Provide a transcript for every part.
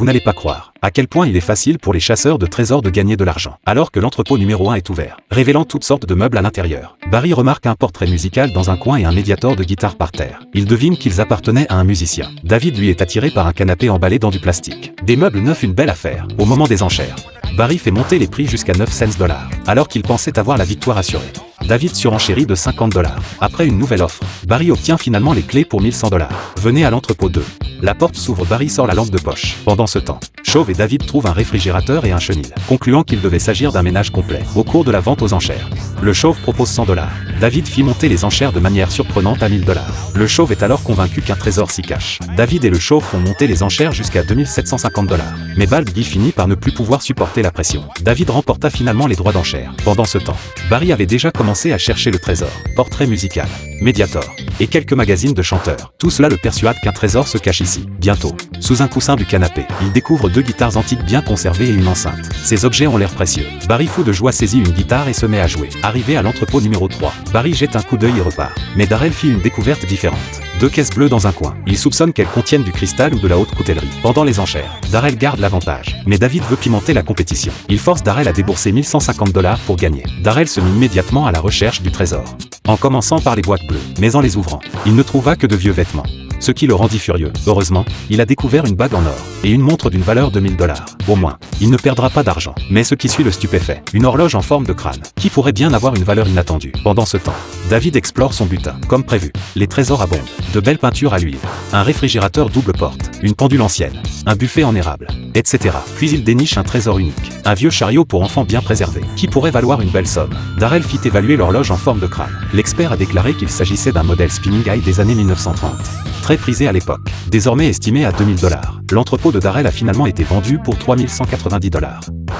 Vous n'allez pas croire à quel point il est facile pour les chasseurs de trésors de gagner de l'argent, alors que l'entrepôt numéro 1 est ouvert, révélant toutes sortes de meubles à l'intérieur. Barry remarque un portrait musical dans un coin et un médiator de guitare par terre. Il devine qu'ils appartenaient à un musicien. David lui est attiré par un canapé emballé dans du plastique. Des meubles neufs, une belle affaire. Au moment des enchères, Barry fait monter les prix jusqu'à 9 cents $, alors qu'il pensait avoir la victoire assurée. David surenchérit de 50 $. Après une nouvelle offre, Barry obtient finalement les clés pour 1100 $. Venez à l'entrepôt 2. La porte s'ouvre, Barry sort la lampe de poche. Pendant ce temps, Chauve et David trouvent un réfrigérateur et un chenil, concluant qu'il devait s'agir d'un ménage complet. Au cours de la vente aux enchères, le Chauve propose 100 $. David fit monter les enchères de manière surprenante à 1000 $. Le Chauve est alors convaincu qu'un trésor s'y cache. David et le Chauve font monter les enchères jusqu'à 2750 $. Mais Baldy finit par ne plus pouvoir supporter la pression. David remporta finalement les droits d'enchères. Pendant ce temps, Barry avait déjà commencé à chercher le trésor. Portrait musical, médiator et quelques magazines de chanteurs. Tout cela le persuade qu'un trésor se cache ici. Bientôt, sous un coussin du canapé, il découvre 2 guitares antiques bien conservées et une enceinte. Ces objets ont l'air précieux. Barry, fou de joie, saisit une guitare et se met à jouer. Arrivé à l'entrepôt numéro 3, Barry jette un coup d'œil et repart. Mais Darrell fit une découverte différente. 2 caisses bleues dans un coin. Il soupçonne qu'elles contiennent du cristal ou de la haute coutellerie. Pendant les enchères, Darrell garde l'avantage. Mais David veut pimenter la compétition. Il force Darrell à débourser 1150 $ pour gagner. Darrell se mit immédiatement à la recherche du trésor, en commençant par les boîtes bleues. Mais en les ouvrant, il ne trouva que de vieux vêtements, ce qui le rendit furieux. Heureusement, il a découvert une bague en or et une montre d'une valeur de 1000 $. Au moins, il ne perdra pas d'argent. Mais ce qui suit le stupéfait. Une horloge en forme de crâne, qui pourrait bien avoir une valeur inattendue. Pendant ce temps, David explore son butin. Comme prévu, les trésors abondent. De belles peintures à l'huile, un réfrigérateur double porte, une pendule ancienne, un buffet en érable, etc. Puis il déniche un trésor unique, un vieux chariot pour enfants bien préservé, qui pourrait valoir une belle somme. Darrell fit évaluer l'horloge en forme de crâne. L'expert a déclaré qu'il s'agissait d'un modèle Spinning Eye des années 1930. Très prisé à l'époque, désormais estimé à 2000 $. L'entrepôt de Darrell a finalement été vendu pour 3190 $,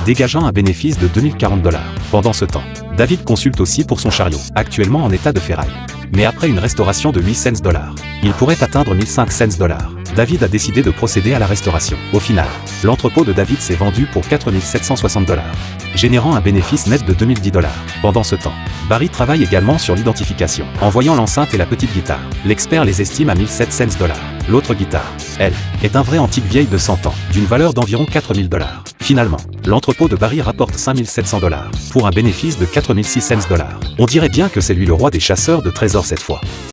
dégageant un bénéfice de 2040 $. Pendant ce temps, David consulte aussi pour son chariot, actuellement en état de ferraille. Mais après une restauration de 8 cents $, il pourrait atteindre 1500 $. David a décidé de procéder à la restauration. Au final, l'entrepôt de David s'est vendu pour 4760 $, générant un bénéfice net de 2010 $. Pendant ce temps, Barry travaille également sur l'identification. En voyant l'enceinte et la petite guitare, l'expert les estime à 1700 $. L'autre guitare, elle, est un vrai antique vieille de 100 ans, d'une valeur d'environ 4000 $. Finalement, l'entrepôt de Barry rapporte 5700 $, pour un bénéfice de 4600 $. On dirait bien que c'est lui le roi des chasseurs de trésors cette fois.